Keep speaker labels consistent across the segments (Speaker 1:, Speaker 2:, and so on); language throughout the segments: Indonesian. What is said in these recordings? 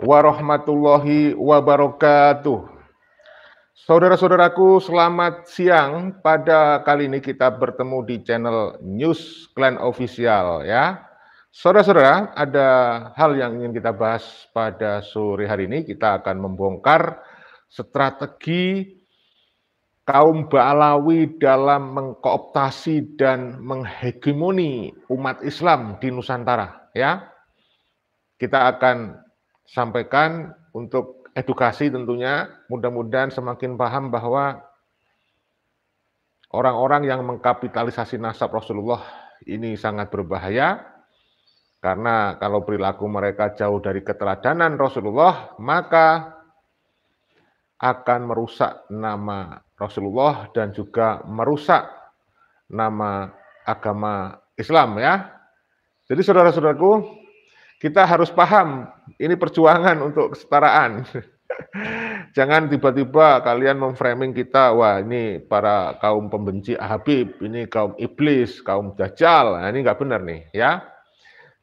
Speaker 1: warahmatullahi wabarakatuh. Saudara-saudaraku, selamat siang. Pada kali ini kita bertemu di channel News Clan Official ya. Saudara-saudara, ada hal yang ingin kita bahas pada sore hari ini. Kita akan membongkar strategi kaum Ba'alawi dalam mengkooptasi dan menghegemoni umat Islam di Nusantara ya. Kita akan sampaikan untuk edukasi tentunya, mudah-mudahan semakin paham bahwa orang-orang yang mengkapitalisasi nasab Rasulullah ini sangat berbahaya, karena kalau perilaku mereka jauh dari keteladanan Rasulullah, maka akan merusak nama Rasulullah dan juga merusak nama agama Islam ya. Jadi saudara-saudaraku, kita harus paham, ini perjuangan untuk kesetaraan. Jangan tiba-tiba kalian memframing kita, wah ini para kaum pembenci Habib, ini kaum iblis, kaum dajjal. Nah, ini nggak benar nih ya.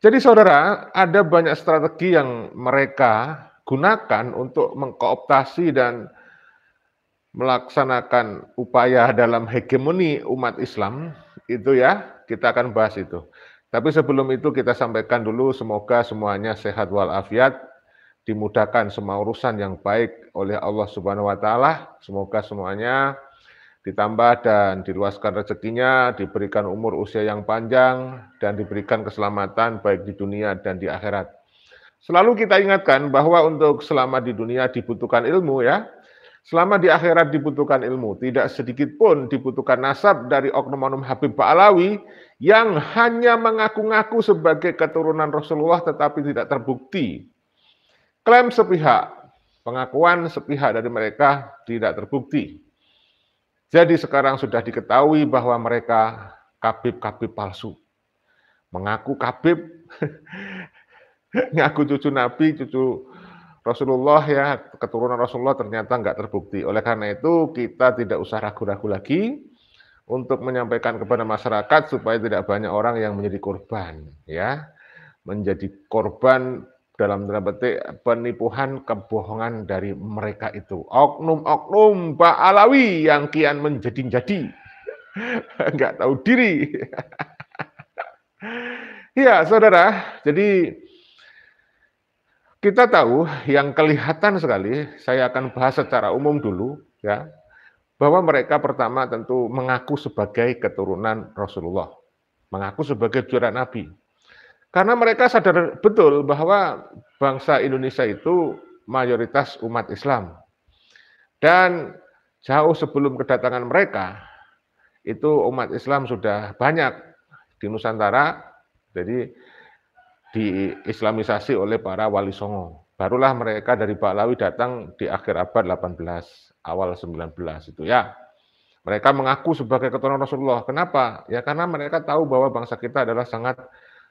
Speaker 1: Jadi saudara, ada banyak strategi yang mereka gunakan untuk mengkooptasi dan melaksanakan upaya dalam hegemoni umat Islam, itu ya, kita akan bahas itu. Tapi sebelum itu kita sampaikan dulu, semoga semuanya sehat walafiat, dimudahkan semua urusan yang baik oleh Allah Subhanahu wa taala. Semoga semuanya ditambah dan diluaskan rezekinya, diberikan umur usia yang panjang dan diberikan keselamatan baik di dunia dan di akhirat. Selalu kita ingatkan bahwa untuk selama di dunia dibutuhkan ilmu ya. Selama di akhirat dibutuhkan ilmu, tidak sedikit pun dibutuhkan nasab dari oknum-oknum Habib Ba'alawi yang hanya mengaku-ngaku sebagai keturunan Rasulullah tetapi tidak terbukti. Klaim sepihak, pengakuan sepihak dari mereka tidak terbukti. Jadi sekarang sudah diketahui bahwa mereka kabib-kabib palsu. Mengaku kabib, ngaku cucu Nabi, cucu Rasulullah ya, keturunan Rasulullah ternyata nggak terbukti. Oleh karena itu kita tidak usah ragu-ragu lagi untuk menyampaikan kepada masyarakat supaya tidak banyak orang yang menjadi korban ya, menjadi korban dalam tanda petik penipuan kebohongan dari mereka itu. Oknum-oknum Ba'alawi yang kian menjadi-jadi, nggak tahu diri. Ya saudara, jadi kita tahu yang kelihatan sekali, saya akan bahas secara umum dulu ya, bahwa mereka pertama tentu mengaku sebagai keturunan Rasulullah, mengaku sebagai juara Nabi. Karena mereka sadar betul bahwa bangsa Indonesia itu mayoritas umat Islam. Dan jauh sebelum kedatangan mereka, itu umat Islam sudah banyak di Nusantara, jadi diislamisasi oleh para wali songo. Barulah mereka dari Ba'alawi datang di akhir abad 18, awal 19 itu ya. Mereka mengaku sebagai keturunan Rasulullah. Kenapa? Ya karena mereka tahu bahwa bangsa kita adalah sangat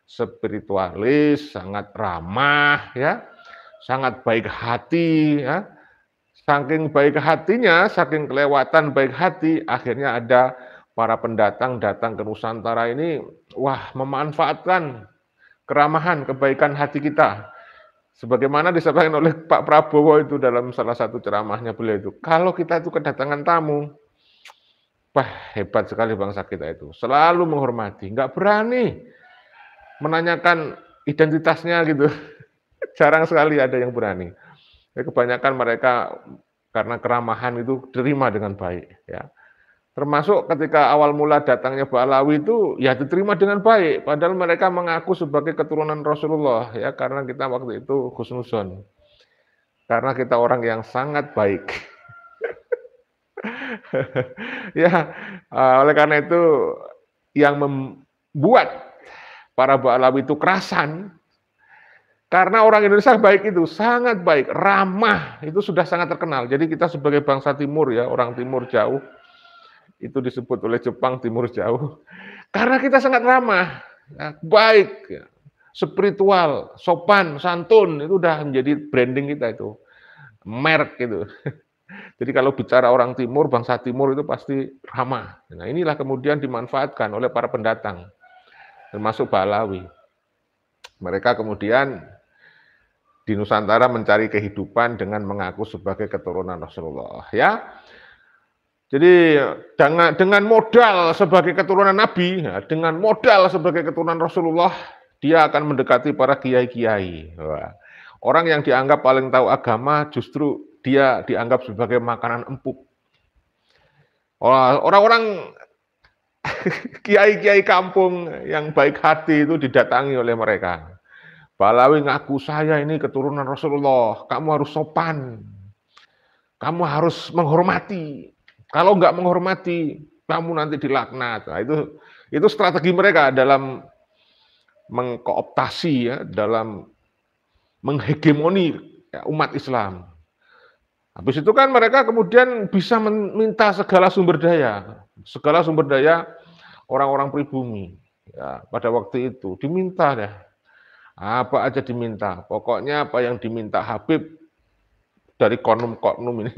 Speaker 1: spiritualis, sangat ramah ya, sangat baik hati ya. Saking baik hatinya, saking kelewatan baik hati, akhirnya ada para pendatang datang ke Nusantara ini, wah memanfaatkan keramahan, kebaikan hati kita. Sebagaimana disampaikan oleh Pak Prabowo itu dalam salah satu ceramahnya beliau itu, kalau kita itu kedatangan tamu, wah hebat sekali bangsa kita itu, selalu menghormati, nggak berani menanyakan identitasnya gitu, jarang sekali ada yang berani. Ya, kebanyakan mereka karena keramahan itu terima dengan baik ya. Termasuk ketika awal mula datangnya Ba'alawi itu ya diterima dengan baik, padahal mereka mengaku sebagai keturunan Rasulullah ya, karena kita waktu itu husnuzon. Karena kita orang yang sangat baik. Ya, oleh karena itu yang membuat para Ba'alawi itu kerasan, karena orang Indonesia baik itu, sangat baik, ramah, itu sudah sangat terkenal. Jadi kita sebagai bangsa timur ya, orang timur jauh, itu disebut oleh Jepang timur jauh, karena kita sangat ramah, ya, baik, ya, spiritual, sopan, santun, itu udah menjadi branding kita itu, merek gitu. Jadi kalau bicara orang timur, bangsa timur itu pasti ramah. Nah inilah kemudian dimanfaatkan oleh para pendatang, termasuk Ba'alawi. Mereka kemudian di Nusantara mencari kehidupan dengan mengaku sebagai keturunan Rasulullah, ya. Jadi dengan modal sebagai keturunan Nabi, ya, dengan modal sebagai keturunan Rasulullah, dia akan mendekati para kiai-kiai. Orang yang dianggap paling tahu agama justru dia dianggap sebagai makanan empuk. Orang-orang kiai-kiai kampung yang baik hati itu didatangi oleh mereka. Balawi ngaku saya ini keturunan Rasulullah, kamu harus sopan, kamu harus menghormati. Kalau nggak menghormati, kamu nanti dilaknat. Nah, itu strategi mereka dalam mengkooptasi, ya, dalam menghegemoni, ya, umat Islam. Habis itu kan mereka kemudian bisa meminta segala sumber daya orang-orang pribumi. Ya, pada waktu itu diminta deh. Apa aja diminta, pokoknya apa yang diminta Habib dari oknum-oknum ini,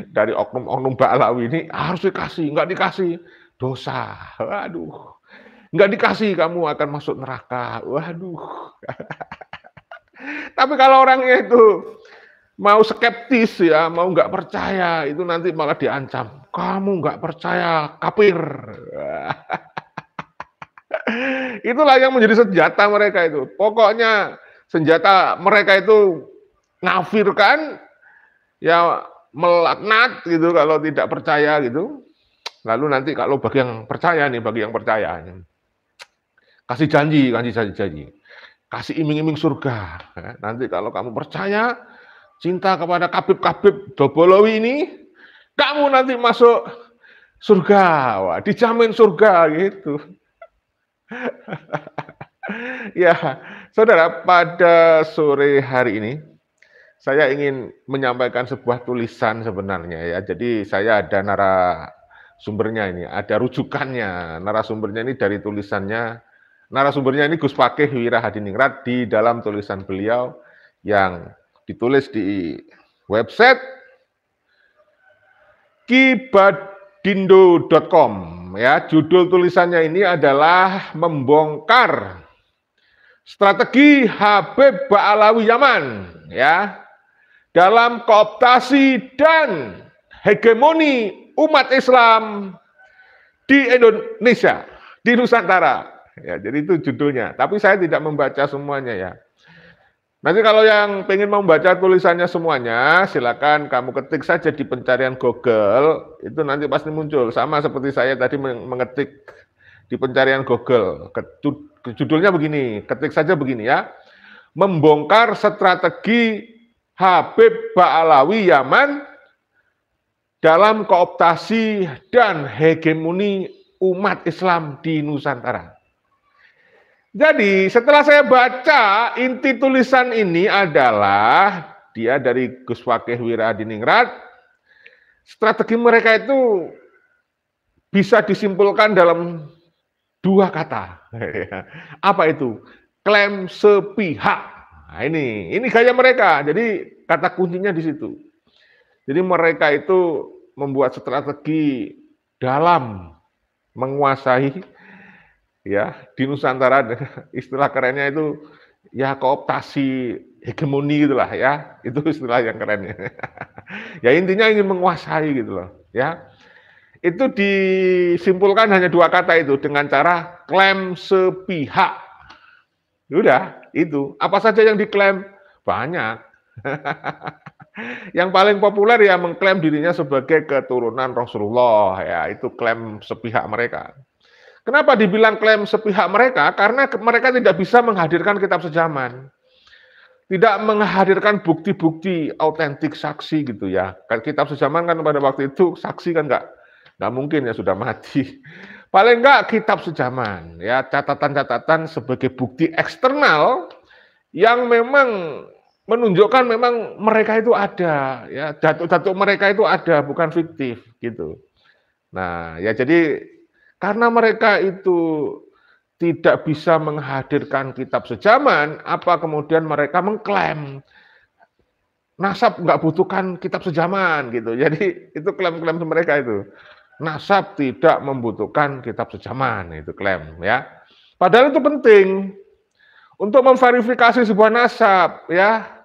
Speaker 1: dari oknum-oknum Ba'alawi ini harus dikasih, nggak dikasih dosa, waduh, nggak dikasih kamu akan masuk neraka, waduh. Tapi kalau orangnya itu mau skeptis, ya, mau nggak percaya, itu nanti malah diancam, kamu nggak percaya, kafir. Itulah yang menjadi senjata mereka itu. Pokoknya senjata mereka itu ngafirkan, ya, melaknat gitu kalau tidak percaya gitu. Lalu nanti kalau bagi yang percaya nih, kasih janji, kasih iming-iming surga. Nanti kalau kamu percaya, cinta kepada Habib Dobolowi ini, kamu nanti masuk surga. Wah, dijamin surga gitu. Ya, saudara, pada sore hari ini saya ingin menyampaikan sebuah tulisan sebenarnya, ya. Jadi saya ada narasumbernya ini, ada rujukannya. Narasumbernya ini dari tulisannya. Narasumbernya ini Gus Fakih Wirahadiningrat di dalam tulisan beliau yang ditulis di website kibadindo.com, ya. Judul tulisannya ini adalah membongkar strategi Habib Ba'alawi Yaman, ya, dalam kooptasi dan hegemoni umat Islam di Indonesia, di Nusantara. Ya, jadi itu judulnya. Tapi saya tidak membaca semuanya, ya. Nanti kalau yang pengen membaca tulisannya semuanya, silakan kamu ketik saja di pencarian Google, itu nanti pasti muncul. Sama seperti saya tadi mengetik di pencarian Google. Judulnya begini, ketik saja begini, ya. Membongkar strategi Habib Ba'alawi Yaman dalam kooptasi dan hegemoni umat Islam di Nusantara. Jadi setelah saya baca, inti tulisan ini adalah dia dari Gus Fakih Wirahadiningrat. Strategi mereka itu bisa disimpulkan dalam dua kata. Apa itu? Klaim sepihak. Nah, ini gaya mereka. Jadi kata kuncinya di situ. Jadi mereka itu membuat strategi dalam menguasai, ya, di Nusantara. Istilah kerennya itu, ya, kooptasi hegemoni gitulah, ya. Itu istilah yang kerennya. Ya, intinya ingin menguasai gitu loh, ya. Itu disimpulkan hanya dua kata itu dengan cara klaim sepihak. Udah, itu. Apa saja yang diklaim? Banyak. Yang paling populer ya mengklaim dirinya sebagai keturunan Rasulullah, ya, itu klaim sepihak mereka. Kenapa dibilang klaim sepihak mereka? Karena mereka tidak bisa menghadirkan kitab sejaman. Tidak menghadirkan bukti-bukti autentik saksi gitu, ya. Kitab sejaman kan pada waktu itu saksi kan nggak mungkin, ya, sudah mati. Paling nggak kitab sejaman, ya, catatan-catatan sebagai bukti eksternal yang memang menunjukkan memang mereka itu ada, ya, datuk-datuk mereka itu ada, bukan fiktif gitu. Nah, ya, jadi karena mereka itu tidak bisa menghadirkan kitab sejaman, apa kemudian mereka mengklaim nasab nggak butuhkan kitab sejaman gitu. Jadi itu klaim-klaim mereka itu. Nasab tidak membutuhkan kitab sejaman, itu klaim, ya. Padahal itu penting untuk memverifikasi sebuah nasab, ya.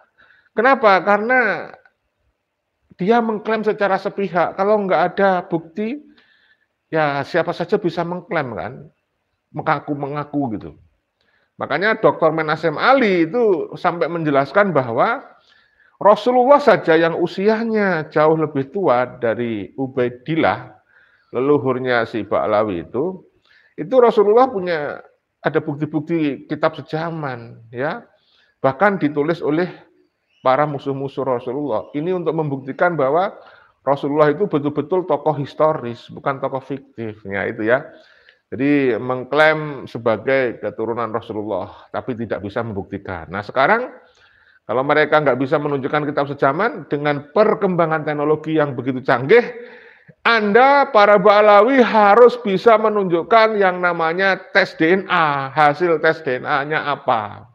Speaker 1: Kenapa? Karena dia mengklaim secara sepihak. Kalau nggak ada bukti, ya siapa saja bisa mengklaim kan, mengaku-mengaku gitu. Makanya Dr. Menachem Ali itu sampai menjelaskan bahwa Rasulullah saja yang usianya jauh lebih tua dari Ubaidillah, leluhurnya si Ba'lawi itu Rasulullah punya ada bukti-bukti kitab sejaman, ya, bahkan ditulis oleh para musuh-musuh Rasulullah. Ini untuk membuktikan bahwa Rasulullah itu betul-betul tokoh historis, bukan tokoh fiktifnya itu ya. Jadi mengklaim sebagai keturunan Rasulullah, tapi tidak bisa membuktikan. Nah sekarang kalau mereka nggak bisa menunjukkan kitab sejaman dengan perkembangan teknologi yang begitu canggih, Anda para Ba'lawi harus bisa menunjukkan yang namanya tes DNA, hasil tes DNA-nya apa.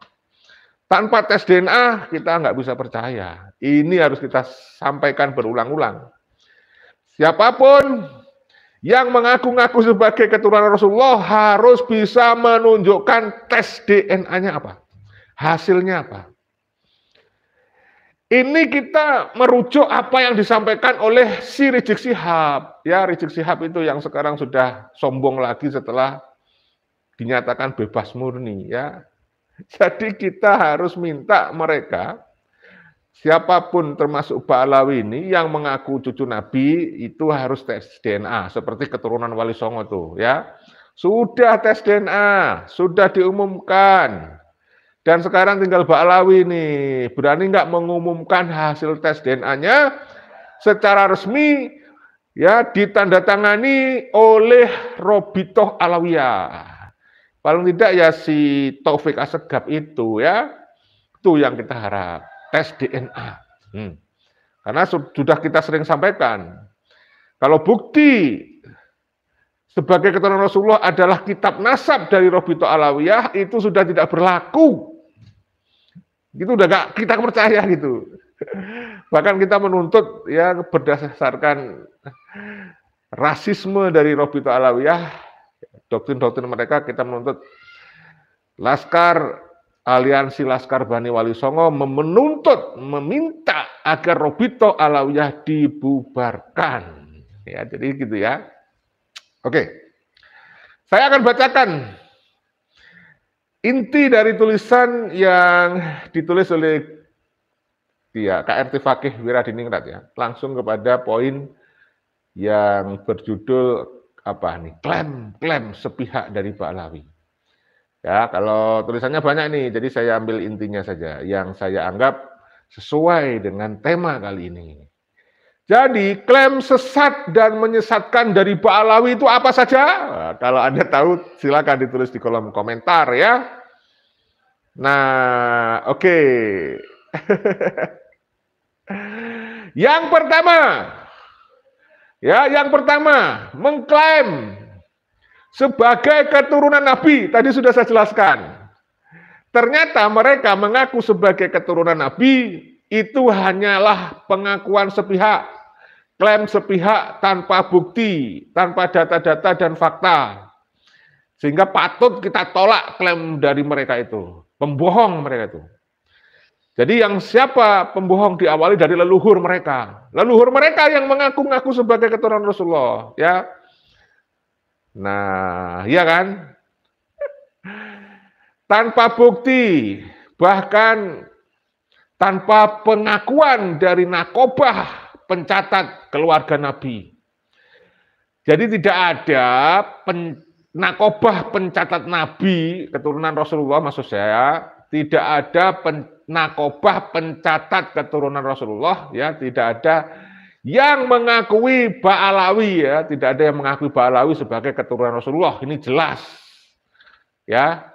Speaker 1: Tanpa tes DNA kita nggak bisa percaya. Ini harus kita sampaikan berulang-ulang. Siapapun yang mengaku-ngaku sebagai keturunan Rasulullah harus bisa menunjukkan tes DNA-nya apa, hasilnya apa. Ini kita merujuk apa yang disampaikan oleh si Rizik Syihab. Ya, Rizik Syihab itu yang sekarang sudah sombong lagi setelah dinyatakan bebas murni. Ya, jadi kita harus minta mereka, siapapun termasuk Ba'lawi ini yang mengaku cucu Nabi itu harus tes DNA seperti keturunan Wali Songo tuh ya. Sudah tes DNA, sudah diumumkan. Dan sekarang tinggal Ba'lawi nih, berani nggak mengumumkan hasil tes DNA-nya secara resmi ya ditandatangani oleh Robitoh Alawiyah. Paling tidak ya si Taufik Assegaf itu ya, itu yang kita harap. Tes DNA. Karena sudah kita sering sampaikan, kalau bukti sebagai keturunan Rasulullah adalah kitab nasab dari Robito Alawiyah, itu sudah tidak berlaku. Itu udah gak kita percaya gitu. Bahkan kita menuntut ya berdasarkan rasisme dari Robito Alawiyah, doktrin-doktrin mereka kita menuntut Laskar Aliansi Laskar Bani Wali Songo meminta agar Robito Alawiyah dibubarkan. Ya, jadi gitu ya. Oke. Saya akan bacakan inti dari tulisan yang ditulis oleh dia, KRT Fakih Wiradiningrat ya. Langsung kepada poin yang berjudul apa nih? Klaim sepihak dari Ba'lawi. Ya, kalau tulisannya banyak nih, jadi saya ambil intinya saja yang saya anggap sesuai dengan tema kali ini. Jadi, klaim sesat dan menyesatkan dari Ba'lawi itu apa saja? Nah, kalau Anda tahu, silakan ditulis di kolom komentar ya. Nah, oke. Yang pertama, mengklaim sebagai keturunan Nabi, tadi sudah saya jelaskan. Ternyata mereka mengaku sebagai keturunan Nabi, itu hanyalah pengakuan sepihak, klaim sepihak tanpa bukti, tanpa data-data dan fakta. Sehingga patut kita tolak klaim dari mereka itu, pembohong mereka itu. Jadi yang siapa pembohong diawali dari leluhur mereka. Leluhur mereka yang mengaku-ngaku sebagai keturunan Rasulullah, ya. Nah, iya kan? Tanpa bukti, bahkan tanpa pengakuan dari nakobah pencatat keluarga Nabi. Jadi tidak ada nakobah pencatat Nabi, keturunan Rasulullah maksud saya, tidak ada nakobah pencatat keturunan Rasulullah, ya, tidak ada yang mengakui Ba'lawi ya, tidak ada yang mengakui Ba'lawi sebagai keturunan Rasulullah. Ini jelas. Ya.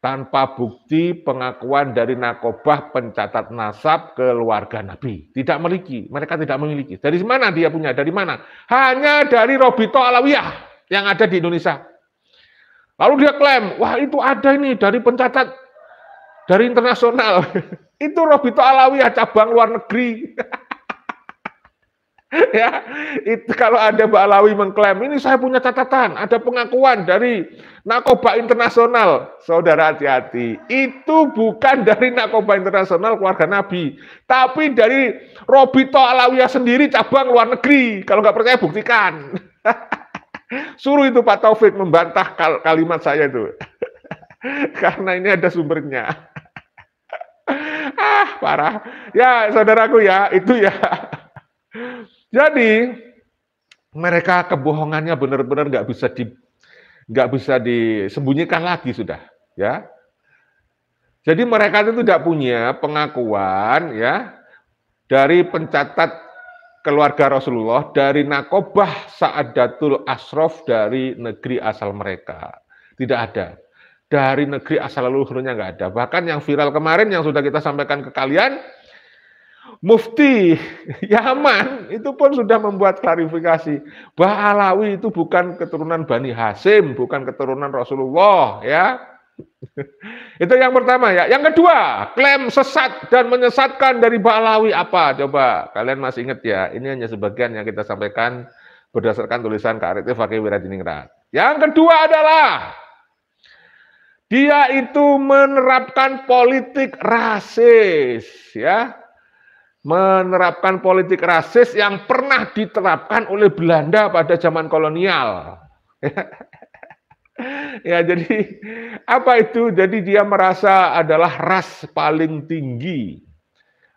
Speaker 1: Tanpa bukti pengakuan dari nakobah pencatat nasab keluarga Nabi. Tidak memiliki, mereka tidak memiliki. Dari mana dia punya? Dari mana? Hanya dari Robito Alawiyah yang ada di Indonesia. Lalu dia klaim, wah itu ada ini dari pencatat dari internasional. Itu Robito Alawiyah cabang luar negeri. Ya, itu kalau ada Mbak Alawi mengklaim, ini saya punya catatan, ada pengakuan dari Narkoba Internasional. Saudara hati-hati, itu bukan dari Narkoba Internasional keluarga Nabi, tapi dari Robito Alawiyah sendiri cabang luar negeri. Kalau nggak percaya buktikan. Suruh itu Pak Taufik membantah kalimat saya itu. Karena ini ada sumbernya. Parah. Ya, saudaraku ya, itu ya. Jadi mereka kebohongannya benar-benar nggak bisa disembunyikan lagi sudah, ya. Jadi mereka itu tidak punya pengakuan ya dari pencatat keluarga Rasulullah dari Nakobah Sa'adatul Ashraf dari negeri asal mereka. Tidak ada. Dari negeri asal leluhurnya nggak ada. Bahkan yang viral kemarin yang sudah kita sampaikan ke kalian, Mufti Yaman itu pun sudah membuat klarifikasi bahwa Alawi itu bukan keturunan Bani Hasyim, bukan keturunan Rasulullah, ya. Itu yang pertama ya. Yang kedua, klaim sesat dan menyesatkan dari Mbak Alawi apa? Coba kalian masih ingat ya? Ini hanya sebagian yang kita sampaikan berdasarkan tulisan Kak Arif Fakih Wiradiningrat. Yang kedua adalah dia itu menerapkan politik rasis, ya. Menerapkan politik rasis yang pernah diterapkan oleh Belanda pada zaman kolonial. Ya, jadi apa itu? Jadi dia merasa adalah ras paling tinggi,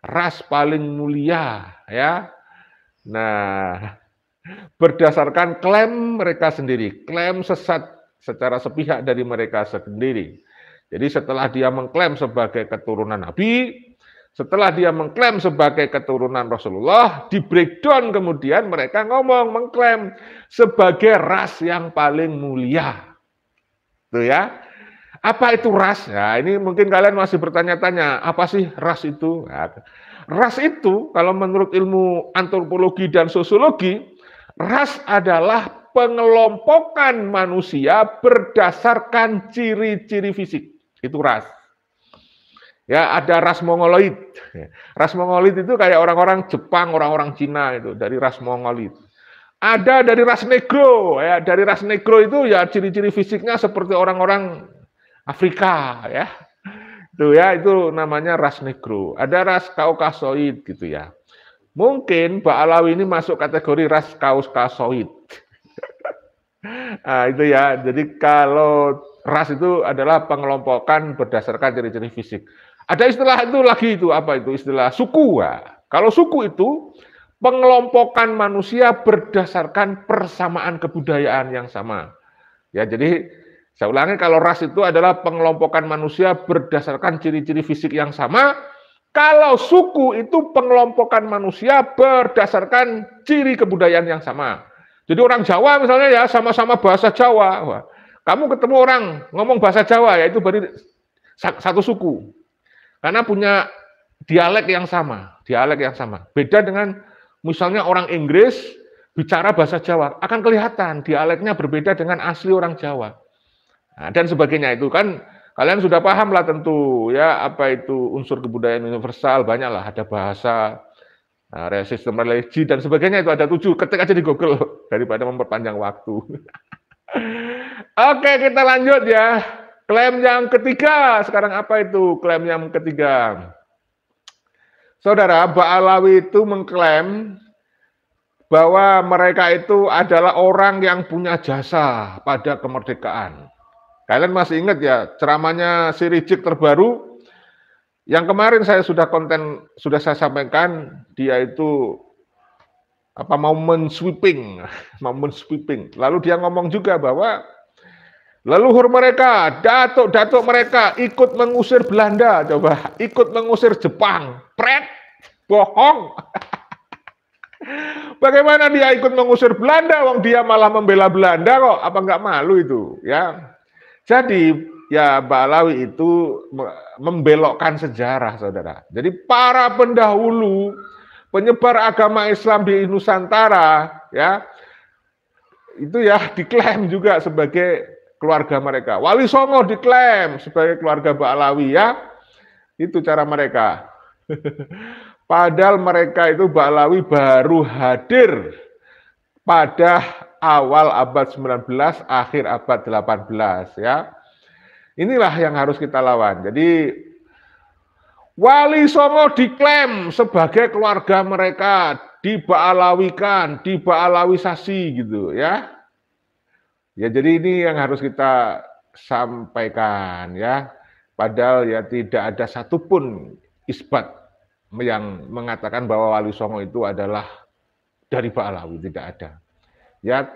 Speaker 1: ras paling mulia, ya. Nah, berdasarkan klaim mereka sendiri, klaim sesat secara sepihak dari mereka sendiri. Jadi setelah dia mengklaim sebagai keturunan Nabi, setelah dia mengklaim sebagai keturunan Rasulullah, di breakdown kemudian mereka mengklaim sebagai ras yang paling mulia. Tuh ya. Apa itu ras? Ya, ini mungkin kalian masih bertanya-tanya, apa sih ras itu? Nah, ras itu kalau menurut ilmu antropologi dan sosiologi, ras adalah pengelompokan manusia berdasarkan ciri-ciri fisik. Itu ras. Ya, ada ras Mongoloid. Ras Mongoloid itu kayak orang-orang Jepang, orang-orang Cina itu dari ras Mongoloid. Ada dari ras Negro, ya. Dari ras Negro itu ya ciri-ciri fisiknya seperti orang-orang Afrika, ya. Itu ya, itu namanya ras Negro. Ada ras Kaukasoid gitu ya. Mungkin Mbak Alawi ini masuk kategori ras Kaukasoid. Nah, itu ya. Jadi kalau ras itu adalah pengelompokan berdasarkan ciri-ciri fisik. Ada istilah itu lagi itu apa itu istilah suku ya. Kalau suku itu pengelompokan manusia berdasarkan persamaan kebudayaan yang sama. Ya, jadi saya ulangi, kalau ras itu adalah pengelompokan manusia berdasarkan ciri-ciri fisik yang sama. Kalau suku itu pengelompokan manusia berdasarkan ciri kebudayaan yang sama. Jadi orang Jawa misalnya ya sama-sama bahasa Jawa. Wah, kamu ketemu orang ngomong bahasa Jawa ya itu berarti satu suku. Karena punya dialek yang sama, Beda dengan misalnya orang Inggris bicara bahasa Jawa, akan kelihatan dialeknya berbeda dengan asli orang Jawa. Nah, dan sebagainya itu kan kalian sudah paham lah tentu ya apa itu unsur kebudayaan universal, banyaklah ada bahasa, sistem religi dan sebagainya itu ada 7. Ketik aja di Google daripada memperpanjang waktu. Oke, kita lanjut ya. Klaim yang ketiga, sekarang apa itu klaim yang ketiga? Saudara, Mbak Alawi itu mengklaim bahwa mereka itu adalah orang yang punya jasa pada kemerdekaan. Kalian masih ingat ya ceramahnya si Rizik terbaru yang kemarin sudah saya sampaikan, dia itu mau men-sweeping. Lalu dia ngomong juga bahwa leluhur mereka, datuk-datuk mereka ikut mengusir Belanda, ikut mengusir Jepang. Bohong. Bagaimana dia ikut mengusir Belanda, wong dia malah membela Belanda kok? Apa nggak malu itu, ya? Jadi ya Mbak Alawi itu membelokkan sejarah, saudara. Jadi para pendahulu penyebar agama Islam di Nusantara, ya itu ya diklaim juga sebagai keluarga mereka. Wali Songo diklaim sebagai keluarga Mbak Alawi ya. Itu cara mereka. Padahal mereka itu Ba'alawi baru hadir pada awal abad 19, akhir abad 18 ya. Inilah yang harus kita lawan. Jadi Wali Songo diklaim sebagai keluarga mereka, diba'alawikan, diba'alawisasi gitu ya. Ya jadi ini yang harus kita sampaikan ya. Padahal ya tidak ada satupun isbat yang mengatakan bahwa Wali Songo itu adalah dari Ba'alawi, tidak ada. Ya,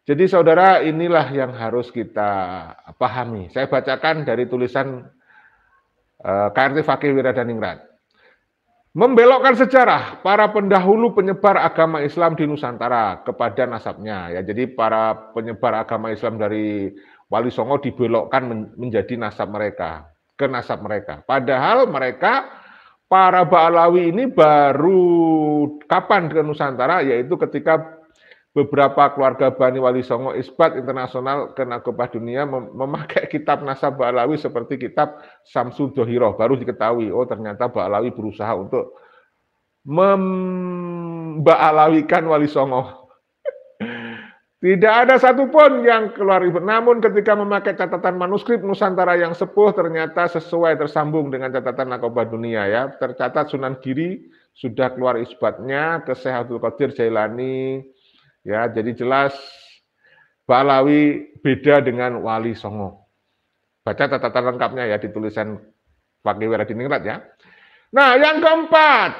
Speaker 1: jadi saudara inilah yang harus kita pahami. Saya bacakan dari tulisan KRT Fakih Wiradaningrat. Membelokkan sejarah para pendahulu penyebar agama Islam di Nusantara kepada nasabnya. Ya, jadi para penyebar agama Islam dari Wali Songo dibelokkan menjadi nasab mereka, ke nasab mereka. Padahal mereka para Ba'alawi ini baru kapan ke Nusantara, yaitu ketika beberapa keluarga Bani Wali Songo isbat internasional ke Nakobah Dunia memakai kitab nasab Ba'alawi seperti kitab Samsud Dohiroh. Baru diketahui, oh ternyata Ba'alawi berusaha untuk memba'alawikan Wali Songo. Tidak ada satupun yang keluar ribet. Namun ketika memakai catatan manuskrip Nusantara yang sepuh ternyata sesuai tersambung dengan catatan Nakobah Dunia ya. Tercatat Sunan Giri sudah keluar isbatnya ke Syekh Abdul Qadir Jailani. Ya, jadi jelas Ba'alawi beda dengan Wali Songo. Baca catatan lengkapnya ya di tulisan Fakih Wiradaningrat ya. Nah, yang keempat,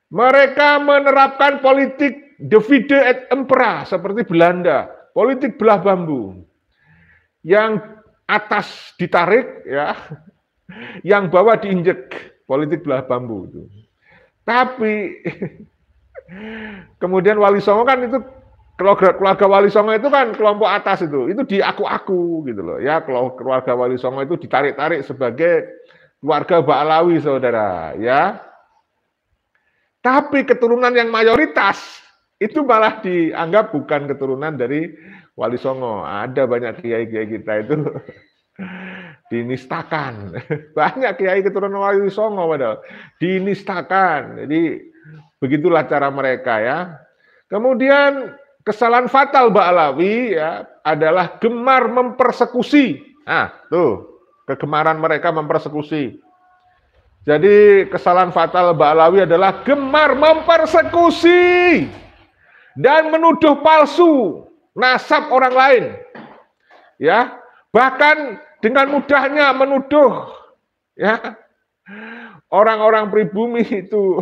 Speaker 1: mereka menerapkan politik divide et impera seperti Belanda, politik belah bambu. Yang atas ditarik ya, yang bawah diinjek, politik belah bambu itu. Tapi kemudian Wali Songo kan itu keluarga Wali Songo itu kan kelompok atas itu diaku-aku gitu loh ya. Kalau keluarga Wali Songo itu ditarik-tarik sebagai keluarga Ba'alawi saudara ya. Tapi keturunan yang mayoritas itu malah dianggap bukan keturunan dari Wali Songo. Ada banyak kiai-kiai kita itu dinistakan. Banyak kiai keturunan Wali Songo padahal dinistakan. Jadi begitulah cara mereka ya. Kemudian kesalahan fatal Ba'alawi ya adalah gemar mempersekusi. Nah, tuh, kegemaran mereka mempersekusi. Jadi kesalahan fatal Ba'alawi adalah gemar mempersekusi dan menuduh palsu nasab orang lain. Ya, bahkan dengan mudahnya menuduh ya orang-orang pribumi itu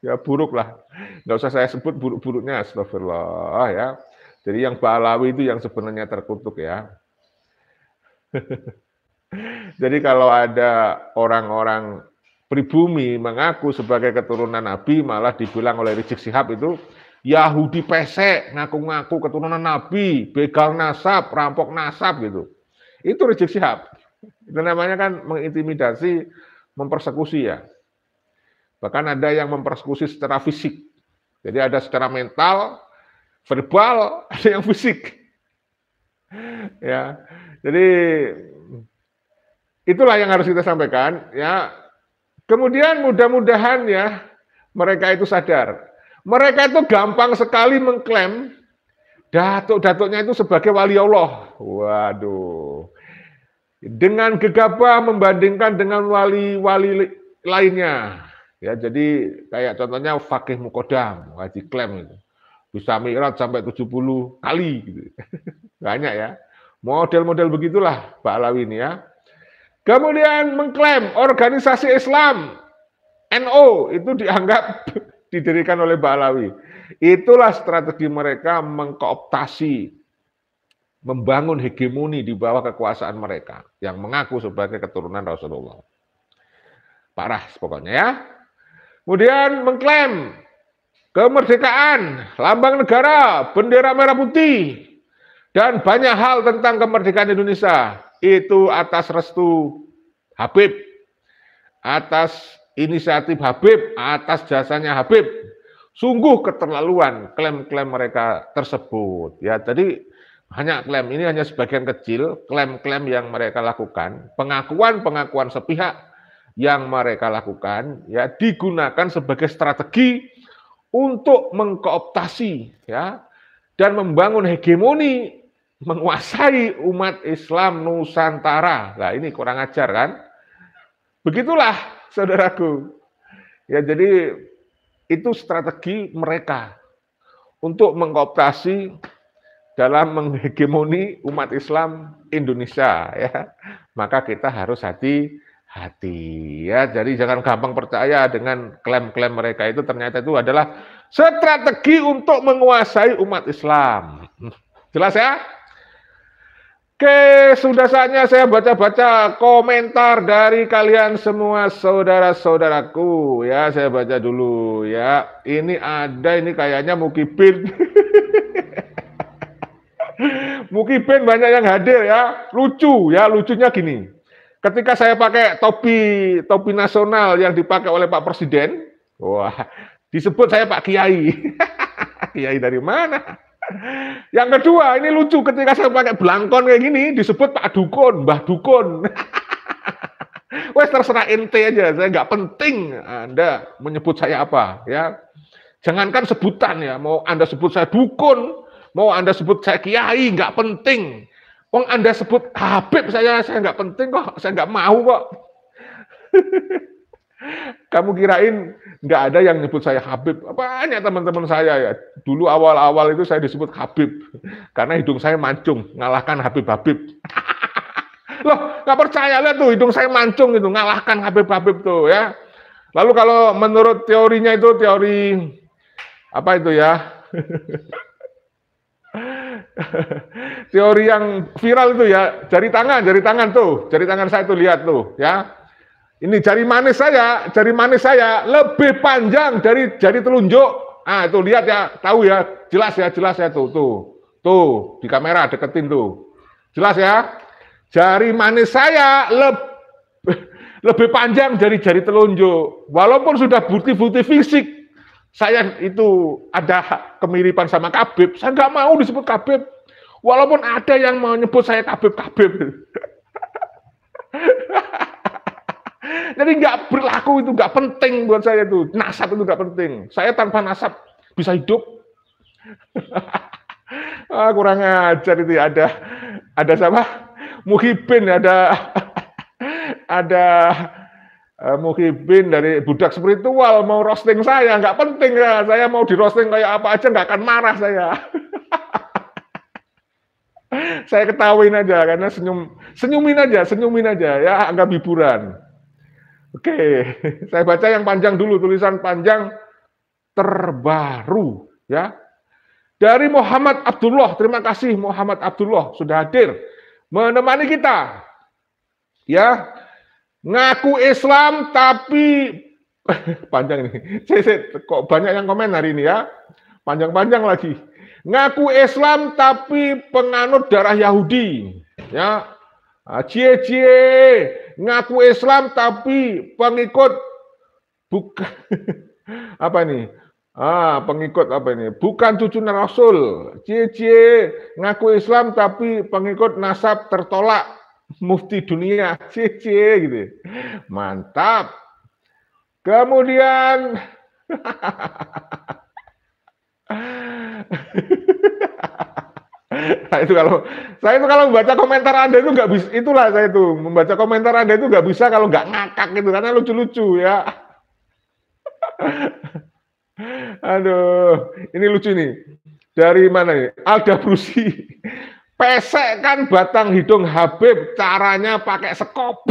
Speaker 1: ya buruk lah, nggak usah saya sebut buruk-buruknya, astagfirullah ya. Jadi yang Ba'alawi itu yang sebenarnya terkutuk ya. Jadi kalau ada orang-orang pribumi mengaku sebagai keturunan Nabi, malah dibilang oleh Rizik Syihab itu Yahudi pesek, ngaku-ngaku keturunan Nabi, begal nasab, rampok nasab gitu. Itu Rizik Syihab. Itu namanya kan mengintimidasi, mempersekusi ya. Bahkan ada yang mempersekusi secara fisik. Jadi ada secara mental, verbal, ada yang fisik. Ya. Jadi itulah yang harus kita sampaikan ya. Kemudian mudah-mudahan ya mereka itu sadar. Mereka itu gampang sekali mengklaim datuk-datuknya itu sebagai wali Allah. Waduh. Dengan gegabah membandingkan dengan wali-wali lainnya. Ya, jadi kayak contohnya Fakih Mukodam, diklaim itu. Bisa mi'raj sampai 70 kali gitu. Banyak ya. Model-model begitulah Ba'alawi ini ya. Kemudian mengklaim organisasi Islam NU itu dianggap didirikan oleh Ba'alawi. Itulah strategi mereka mengkooptasi, membangun hegemoni di bawah kekuasaan mereka yang mengaku sebagai keturunan Rasulullah. Parah pokoknya ya. Kemudian mengklaim kemerdekaan, lambang negara, bendera merah putih, dan banyak hal tentang kemerdekaan Indonesia. Itu atas restu Habib, atas inisiatif Habib, atas jasanya Habib. Sungguh keterlaluan klaim-klaim mereka tersebut. Ya, jadi hanya klaim ini hanya sebagian kecil klaim-klaim yang mereka lakukan, pengakuan-pengakuan sepihak yang mereka lakukan ya digunakan sebagai strategi untuk mengkooptasi ya dan membangun hegemoni menguasai umat Islam Nusantara. Nah, ini kurang ajar kan? Begitulah saudaraku. Ya, jadi itu strategi mereka untuk mengkooptasi dalam menghegemoni umat Islam Indonesia ya. Maka kita harus hati-hati ya. Jadi jangan gampang percaya dengan klaim-klaim mereka itu, ternyata itu adalah strategi untuk menguasai umat Islam. Jelas ya? Oke, sudah saatnya saya baca-baca komentar dari kalian semua saudara-saudaraku ya. Saya baca dulu ya. Ini ada, ini kayaknya Mukibin. Mukibin banyak yang hadir ya. Lucu ya, lucunya gini. Ketika saya pakai topi nasional yang dipakai oleh Pak Presiden, wah, disebut saya Pak Kiai. Kiai dari mana? Yang kedua, ini lucu, ketika saya pakai belangkon kayak gini, disebut Pak Dukun, Mbah Dukun. Wes terserah ente aja, saya nggak penting Anda menyebut saya apa, ya. Jangankan sebutan ya, mau Anda sebut saya dukun, mau Anda sebut saya kiai, nggak penting. Wong Anda sebut Habib saya nggak penting kok, saya nggak mau kok. Kamu kirain nggak ada yang nyebut saya Habib? Banyak teman-teman saya ya. Dulu awal-awal itu saya disebut Habib. Karena hidung saya mancung, ngalahkan Habib-Habib. Loh, nggak percaya, lihat tuh, hidung saya mancung itu, ngalahkan Habib-Habib tuh ya. Lalu kalau menurut teorinya itu, teori apa itu ya? Teori yang viral itu ya, jari tangan tuh, jari tangan saya tuh, lihat tuh ya. Ini jari manis saya lebih panjang dari jari telunjuk. Ah, itu lihat ya, tahu ya, jelas ya tuh di kamera deketin tuh, jelas ya. Jari manis saya lebih panjang dari jari telunjuk. Walaupun sudah bukti-bukti fisik saya itu ada kemiripan sama Kabib, saya nggak mau disebut Kabib. Walaupun ada yang mau nyebut saya Kabib. Jadi nggak berlaku itu, nggak penting buat saya itu. Nasab itu nggak penting. Saya tanpa nasab bisa hidup. Kurang ajar itu ya. Ada siapa? Muhibin, ada Muhibin dari budak spiritual mau roasting saya, nggak penting ya. Saya mau di roasting kayak apa aja nggak akan marah saya. Saya ketawain aja karena senyumin aja ya, anggap hiburan. Oke, saya baca yang panjang dulu, tulisan panjang terbaru ya. Dari Muhammad Abdullah, terima kasih Muhammad Abdullah sudah hadir menemani kita. Ya, ngaku Islam tapi panjang ini. Kok banyak yang komen hari ini ya. Panjang-panjang lagi. Ngaku Islam tapi penganut darah Yahudi. Ya. Cie, ngaku Islam tapi pengikut bukan apa nih? Pengikut apa ini? Bukan cucu Rasul. Cie, ngaku Islam tapi pengikut nasab tertolak mufti dunia. Cie gitu. Mantap. Kemudian nah, itu kalau membaca komentar Anda itu nggak bisa, itulah saya itu membaca komentar Anda itu nggak bisa kalau nggak ngakak gitu karena lucu-lucu ya. Aduh, ini lucu nih. Dari mana nih? Alda Brusi. Pesekkan batang hidung Habib, caranya pakai sekop.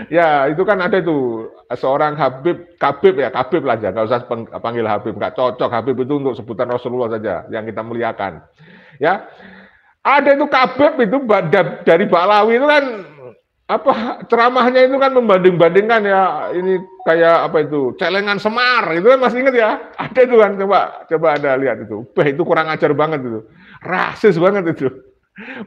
Speaker 1: Ya, itu kan ada itu seorang Kabib lah aja, nggak usah panggil Habib, nggak cocok. Habib itu untuk sebutan Rasulullah saja yang kita muliakan. Ya, ada itu Kabib itu dari Balawi itu kan apa ceramahnya itu kan membanding-bandingkan ya, ini kayak apa itu celengan Semar itu kan, masih ingat ya? Ada itu kan, coba Anda lihat itu. Itu kurang ajar banget itu, rasis banget itu,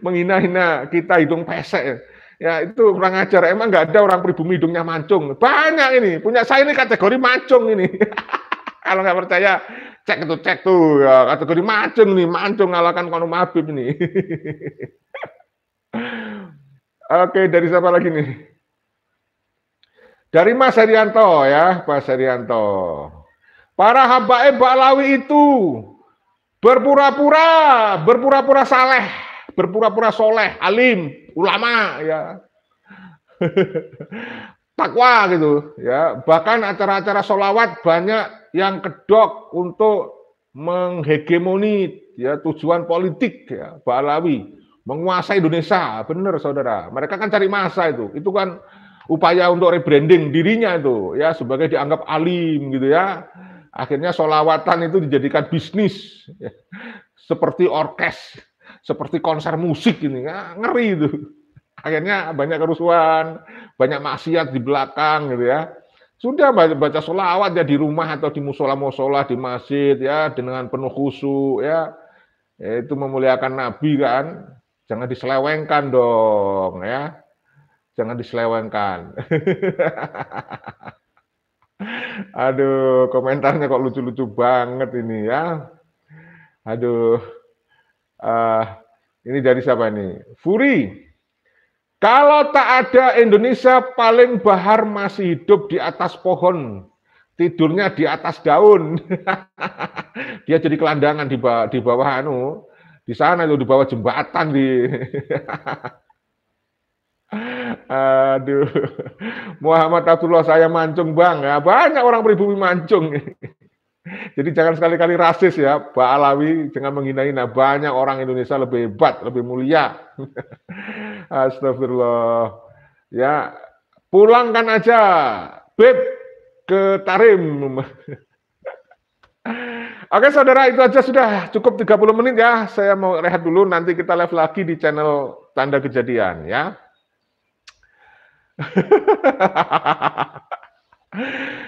Speaker 1: menghina-hina kita hidung pesek. Ya itu kurang ajar, emang nggak ada orang pribumi hidungnya mancung. Banyak ini, punya saya ini kategori mancung ini. Kalau nggak percaya, cek tuh ya, kategori mancung nih, mancung ngalahkan Konum Habib ini. Oke, dari siapa lagi nih? Dari Mas Herianto ya, Mas Herianto. Para habaib Ba'lawi itu berpura-pura saleh, berpura-pura soleh, alim, ulama ya. Takwa gitu ya. Bahkan acara-acara sholawat banyak yang kedok untuk menghegemoni ya tujuan politik ya Ba'lawi, menguasai Indonesia. Benar saudara, mereka kan cari masa itu kan upaya untuk rebranding dirinya itu ya sebagai dianggap alim gitu ya. Akhirnya sholawatan itu dijadikan bisnis ya. Seperti orkes, seperti konser musik ini ya, ngeri itu. Akhirnya banyak kerusuhan, banyak maksiat di belakang gitu ya. Sudah baca sholawat ya di rumah atau di musola-musola, di masjid ya dengan penuh khusyuk ya. Itu memuliakan Nabi kan. Jangan diselewengkan dong ya. Jangan diselewengkan. Aduh, komentarnya kok lucu-lucu banget ini ya. Aduh. Ini dari siapa ini? Furi. Kalau tak ada Indonesia, paling Bahar masih hidup di atas pohon, tidurnya di atas daun. Dia jadi kelandangan di bawah di sana itu di bawah jembatan di. Aduh, Muhammad Abdullah saya mancung bang, ya banyak orang pribumi mancung. Jadi jangan sekali-kali rasis ya, Ba'lawi, jangan menghina-hina. Banyak orang Indonesia lebih hebat, lebih mulia. Astagfirullah. Ya, pulangkan aja, Beb, ke Tarim. Oke saudara, itu aja sudah cukup 30 menit ya. Saya mau rehat dulu, nanti kita live lagi di channel Tanda Kejadian ya.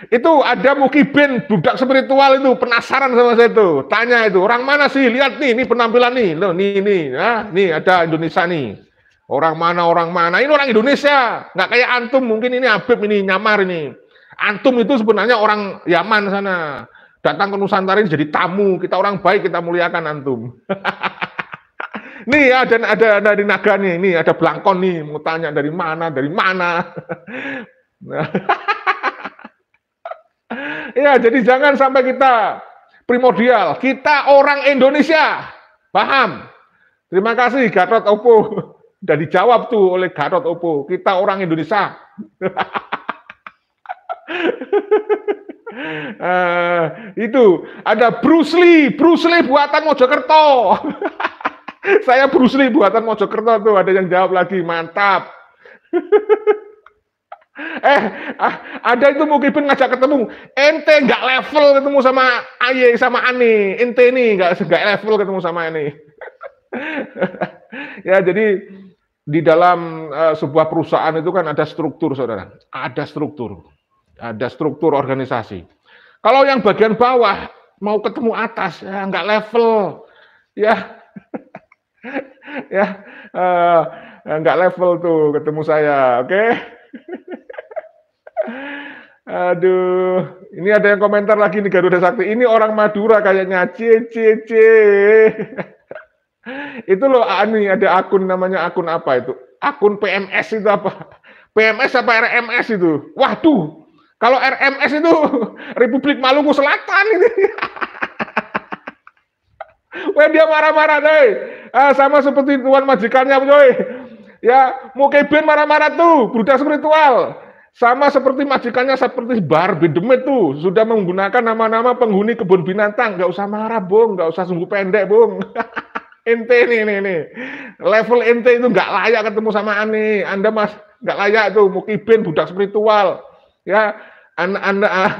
Speaker 1: Itu ada Mukibin, budak spiritual itu, penasaran sama saya itu. Tanya itu, orang mana sih? Lihat nih, ini penampilan nih. Loh, nih, ya, nih ada Indonesia nih. Orang mana? Ini orang Indonesia. Nggak kayak antum, mungkin ini Habib ini, nyamar ini. Antum itu sebenarnya orang Yaman sana. Datang ke Nusantara ini jadi tamu. Kita orang baik, kita muliakan antum. Nih ada di naga nih, ada Blangkon nih, mau tanya dari mana? Nah. Ya, jadi jangan sampai kita primordial. Kita orang Indonesia. Paham? Terima kasih Gatot Oppo. Udah dijawab tuh oleh Gatot Oppo. Kita orang Indonesia. Itu ada Bruce Lee buatan Mojokerto. Saya Bruce Lee buatan Mojokerto tuh, ada yang jawab lagi, mantap. Ada itu Mukibin ngajak ketemu, ente nggak level ketemu sama Aye sama Ani, ente ini nggak level ketemu sama ini. Ya jadi di dalam sebuah perusahaan itu kan ada struktur saudara, ada struktur organisasi. Kalau yang bagian bawah mau ketemu atas ya nggak level, ya ya nggak level tuh ketemu saya, oke? Aduh, ini ada yang komentar lagi nih Garuda Sakti. Ini orang Madura kayaknya, c. Itu loh, ini ada akun namanya akun apa itu? Akun PMS itu apa? PMS apa RMS itu? Waduh, kalau RMS itu Republik Maluku Selatan ini. Wah dia marah-marah deh, sama seperti tuan majikannya, coy. Ya, Mukibin marah-marah tuh, budak spiritual. Sama seperti majikannya, seperti Bahar bin Demit tuh, sudah menggunakan nama-nama penghuni kebun binatang. Nggak usah marah, Bung. Nggak usah sungguh pendek, Bung. Ente nih. Level ente itu nggak layak ketemu sama Ani. Anda mas nggak layak tuh, Mukibin, budak spiritual. Ya, Anda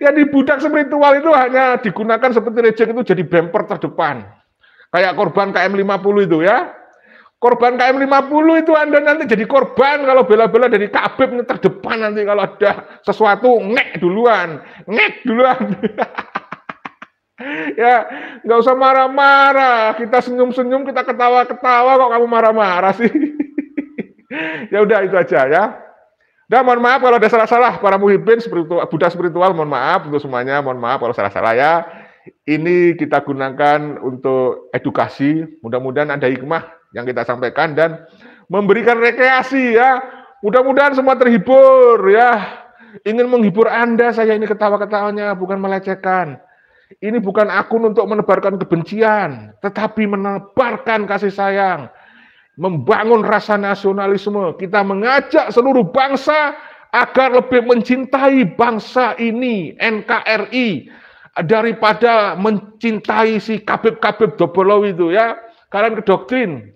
Speaker 1: ya di budak spiritual itu hanya digunakan seperti reject itu jadi bumper terdepan. Kayak korban KM50 itu ya. Korban KM50 itu Anda nanti jadi korban kalau bela-bela dari Kabib ini terdepan nanti kalau ada sesuatu ngek duluan. Ya, nggak usah marah-marah. Kita senyum-senyum, kita ketawa-ketawa kok kamu marah-marah sih. Ya udah itu aja ya. Dan mohon maaf kalau ada salah-salah para muhibin budak spiritual, mohon maaf untuk semuanya, mohon maaf kalau salah-salah ya. Ini kita gunakan untuk edukasi, mudah-mudahan ada hikmah yang kita sampaikan dan memberikan rekreasi ya. Mudah-mudahan semua terhibur ya. Ingin menghibur Anda, saya ini ketawa-ketawanya, bukan melecehkan. Ini bukan akun untuk menebarkan kebencian, tetapi menebarkan kasih sayang, membangun rasa nasionalisme. Kita mengajak seluruh bangsa agar lebih mencintai bangsa ini, NKRI, daripada mencintai si kabib-kabib Dobolo itu ya. Kalian kedoktrin.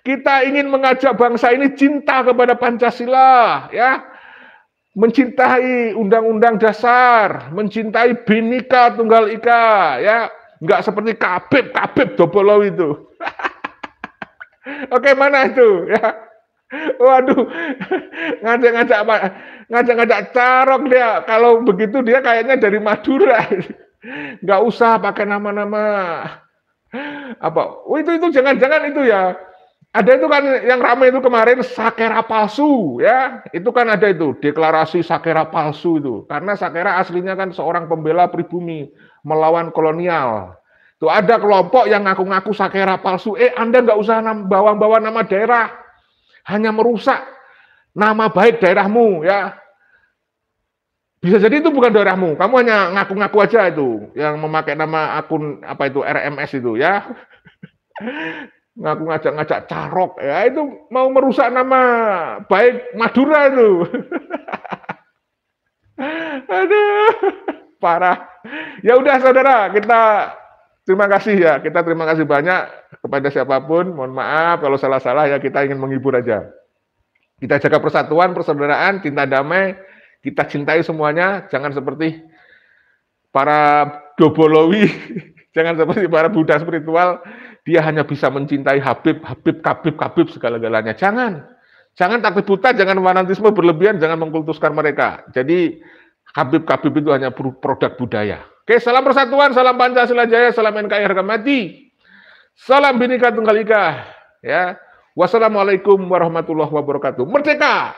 Speaker 1: Kita ingin mengajak bangsa ini cinta kepada Pancasila, ya, mencintai Undang-Undang Dasar, mencintai Bhinneka Tunggal Ika, ya, nggak seperti kabib Dobolo itu. Oke, mana itu, ya? Waduh, ngajak-ngajak carok dia. Kalau begitu dia kayaknya dari Madura, nggak usah pakai nama-nama. Apa? Oh itu jangan-jangan itu ya. Ada itu kan yang ramai itu kemarin Sakera palsu ya. Itu kan ada itu deklarasi Sakera palsu itu. Karena Sakera aslinya kan seorang pembela pribumi melawan kolonial. Tuh ada kelompok yang ngaku-ngaku Sakera palsu. Anda nggak usah bawa-bawa nama daerah. Hanya merusak nama baik daerahmu ya. Bisa jadi itu bukan daerahmu, kamu hanya ngaku-ngaku aja itu, yang memakai nama akun apa itu RMS itu ya, ngaku ngajak-ngajak carok ya, itu mau merusak nama baik Madura itu. Aduh, parah. Ya udah saudara, kita terima kasih ya, kita terima kasih banyak kepada siapapun, mohon maaf kalau salah-salah ya, kita ingin menghibur aja. Kita jaga persatuan, persaudaraan, cinta damai. Kita cintai semuanya, jangan seperti para Dobolowi, jangan seperti para Buddha spiritual, dia hanya bisa mencintai Habib, segala-galanya. Jangan takut buta, jangan fanatisme berlebihan, jangan mengkultuskan mereka. Jadi Habib itu hanya produk budaya. Oke, salam persatuan, salam Pancasila Jaya, salam NKRI harga mati, salam Bhinneka Tunggal Ika. Ya, wassalamualaikum warahmatullahi wabarakatuh. Merdeka.